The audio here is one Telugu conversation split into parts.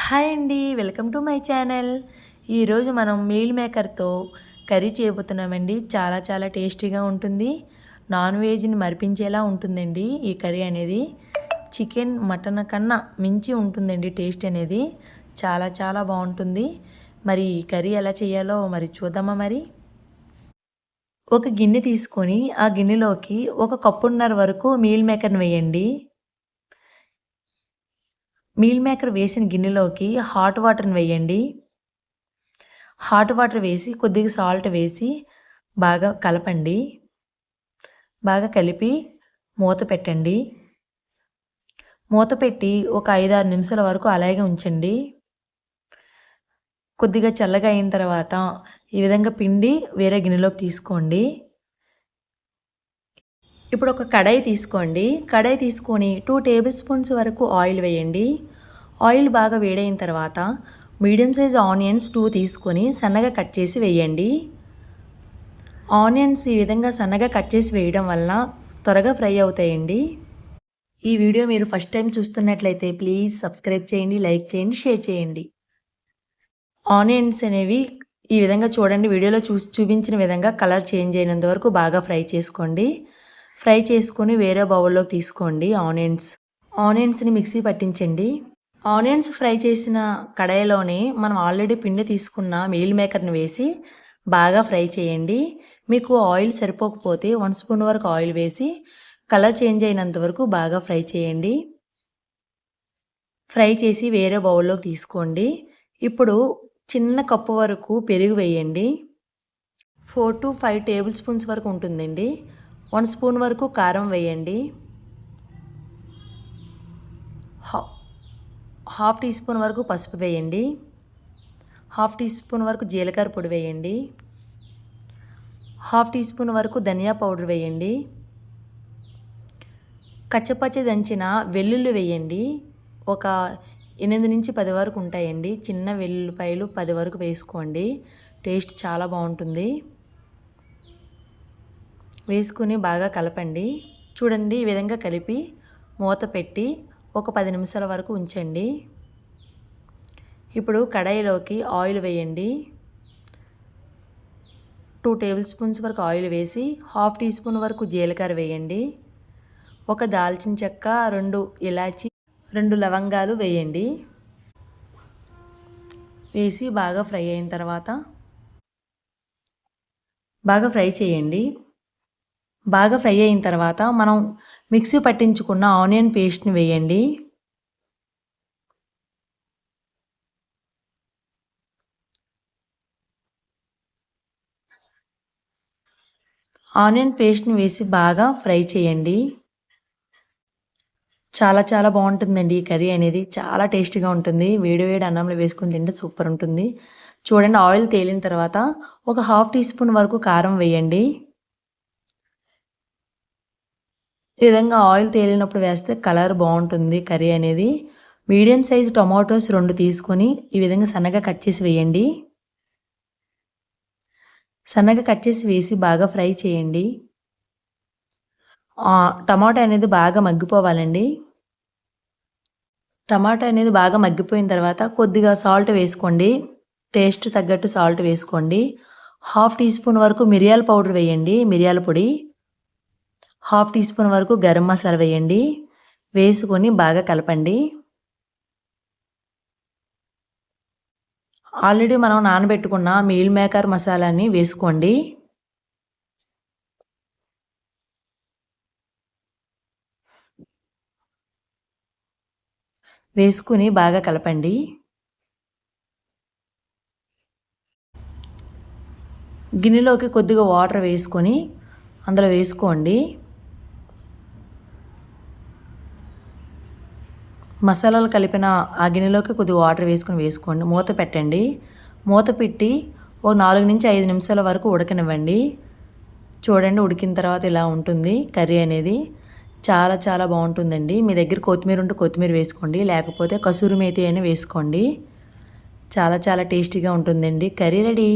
హాయ్ అండి, వెల్కమ్ టు మై ఛానల్. ఈరోజు మనం మీల్ మేకర్తో కర్రీ చేయబోతున్నామండి. చాలా చాలా టేస్టీగా ఉంటుంది. నాన్ వెజ్ని మరిపించేలా ఉంటుందండి ఈ కర్రీ అనేది. చికెన్ మటన్ కన్నా మించి ఉంటుందండి టేస్ట్ అనేది. చాలా చాలా బాగుంటుంది. మరి ఈ కర్రీ ఎలా చేయాలో మరి చూద్దామా. మరి ఒక గిన్నె తీసుకొని ఆ గిన్నెలోకి 1 కప్పున్నర వరకు మీల్ మేకర్ని వేయండి. మీల్ మేకర్ వేసిన గిన్నెలోకి హాట్ వాటర్ని వేయండి. హాట్ వాటర్ వేసి కొద్దిగా సాల్ట్ వేసి బాగా కలపండి. బాగా కలిపి మూత పెట్టండి. మూత పెట్టి ఒక 5-6 నిమిషాల వరకు అలాగే ఉంచండి. కొద్దిగా చల్లగా అయిన తర్వాత ఈ విధంగా పిండి వేరే గిన్నెలోకి తీసుకోండి. ఇప్పుడు ఒక కడాయి తీసుకోండి. కడాయి తీసుకొని 2 టేబుల్ స్పూన్స్ వరకు ఆయిల్ వేయండి. ఆయిల్ బాగా వేడైన తర్వాత మీడియం సైజ్ ఆనియన్స్ 2 తీసుకొని సన్నగా కట్ చేసి వేయండి. ఆనియన్స్ ఈ విధంగా సన్నగా కట్ చేసి వేయడం వలన త్వరగా ఫ్రై అవుతాయండి. ఈ వీడియో మీరు ఫస్ట్ టైం చూస్తున్నట్లయితే ప్లీజ్ సబ్స్క్రైబ్ చేయండి, లైక్ చేయండి, షేర్ చేయండి. ఆనియన్స్ అనేవి ఈ విధంగా చూడండి, వీడియోలో చూపించిన విధంగా కలర్ చేంజ్ అయినంత వరకు బాగా ఫ్రై చేసుకోండి. ఫ్రై చేసుకొని వేరే బౌల్లోకి తీసుకోండి. ఆనియన్స్ని మిక్సీ పట్టించండి. ఆనియన్స్ ఫ్రై చేసిన కడాయిలోనే మనం ఆల్రెడీ పిండి తీసుకున్న మీల్ మేకర్ని వేసి బాగా ఫ్రై చేయండి. మీకు ఆయిల్ సరిపోకపోతే 1 స్పూన్ వరకు ఆయిల్ వేసి కలర్ చేంజ్ అయినంత వరకు బాగా ఫ్రై చేయండి. ఫ్రై చేసి వేరే బౌల్లోకి తీసుకోండి. ఇప్పుడు చిన్న కప్పు వరకు పెరుగు వేయండి. 4 to 5 టేబుల్ స్పూన్స్ వరకు ఉంటుందండి. 1 స్పూన్ వరకు కారం వేయండి. హాఫ్ టీ స్పూన్ వరకు పసుపు వేయండి. హాఫ్ టీ స్పూన్ వరకు జీలకర్ర పొడి వేయండి. హాఫ్ టీ స్పూన్ వరకు ధనియా పౌడర్ వేయండి. కచ్చపచ్చ దంచిన వెల్లుల్లి వేయండి. ఒక 8 నుంచి 10 వరకు ఉంటాయండి. చిన్న వెల్లుల్లిపాయలు 10 వరకు వేసుకోండి. టేస్ట్ చాలా బాగుంటుంది. వేసుకుని బాగా కలపండి. చూడండి, ఈ విధంగా కలిపి మూత పెట్టి ఒక 10 నిమిషాల వరకు ఉంచండి. ఇప్పుడు కడాయిలోకి ఆయిల్ వేయండి. 2 టేబుల్ స్పూన్స్ వరకు ఆయిల్ వేసి హాఫ్ టీ స్పూన్ వరకు జీలకర్ర వేయండి. ఒక దాల్చిన చెక్క, 2 ఇలాచి, 2 లవంగాలు వేయండి. వేసి బాగా ఫ్రై అయిన తర్వాత బాగా ఫ్రై చేయండి. బాగా ఫ్రై అయిన తర్వాత మనం మిక్సీ పట్టించుకున్న ఆనియన్ పేస్ట్ని వేయండి. ఆనియన్ పేస్ట్ని వేసి బాగా ఫ్రై చేయండి. చాలా చాలా బాగుంటుందండి ఈ కర్రీ అనేది. చాలా టేస్టీగా ఉంటుంది. వేడి వేడి అన్నంలో వేసుకొని తింటే సూపర్ ఉంటుంది. చూడండి, ఆయిల్ తేలిన తర్వాత ఒక హాఫ్ టీ స్పూన్ వరకు కారం వేయండి. ఈ విధంగా ఆయిల్ తేలినప్పుడు వేస్తే కలర్ బాగుంటుంది కర్రీ అనేది. మీడియం సైజు టొమాటోస్ 2 తీసుకొని ఈ విధంగా సన్నగా కట్ చేసి వేయండి. సన్నగా కట్ చేసి వేసి బాగా ఫ్రై చేయండి. టమాటా అనేది బాగా మగ్గిపోవాలండి. టమాటా అనేది బాగా మగ్గిపోయిన తర్వాత కొద్దిగా సాల్ట్ వేసుకోండి. టేస్ట్ తగ్గట్టు సాల్ట్ వేసుకోండి. హాఫ్ టీ స్పూన్ వరకు మిరియాల పౌడర్ వేయండి, మిరియాల పొడి. హాఫ్ టీ స్పూన్ వరకు గరం మసాలా వేయండి. వేసుకొని బాగా కలపండి. ఆల్రెడీ మనం నానబెట్టుకున్న మీల్ మేకర్ మసాలాని వేసుకోండి. వేసుకుని బాగా కలపండి. గిన్నెలోకి కొద్దిగా వాటర్ వేసుకొని అందులో వేసుకోండి. మసాలాలు కలిపిన ఆ గిన్నెలోకి కొద్దిగా వాటర్ వేసుకోండి. మూత పెట్టండి. మూత పెట్టి ఓ 4 నుంచి 5 నిమిషాల వరకు ఉడకనివ్వండి. చూడండి, ఉడికిన తర్వాత ఇలా ఉంటుంది కర్రీ అనేది. చాలా చాలా బాగుంటుందండి. మీ దగ్గర కొత్తిమీర ఉంటే కొత్తిమీర వేసుకోండి, లేకపోతే కసూరి మేతి అయినా వేసుకోండి. చాలా చాలా టేస్టీగా ఉంటుందండి. Curry ready.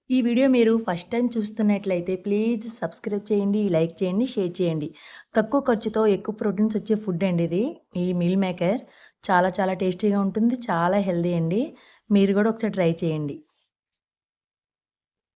ఈ వీడియో మీరు ఫస్ట్ టైం చూస్తున్నట్లయితే ప్లీజ్ సబ్స్క్రైబ్ చేయండి, లైక్ చేయండి, షేర్ చేయండి. తక్కువ ఖర్చుతో ఎక్కువ ప్రోటీన్స్ వచ్చే ఫుడ్ అండి ఇది, ఈ మీల్ మేకర్. చాలా చాలా టేస్టీగా ఉంటుంది. చాలా హెల్తీ అండి. మీరు కూడా ఒకసారి ట్రై చేయండి.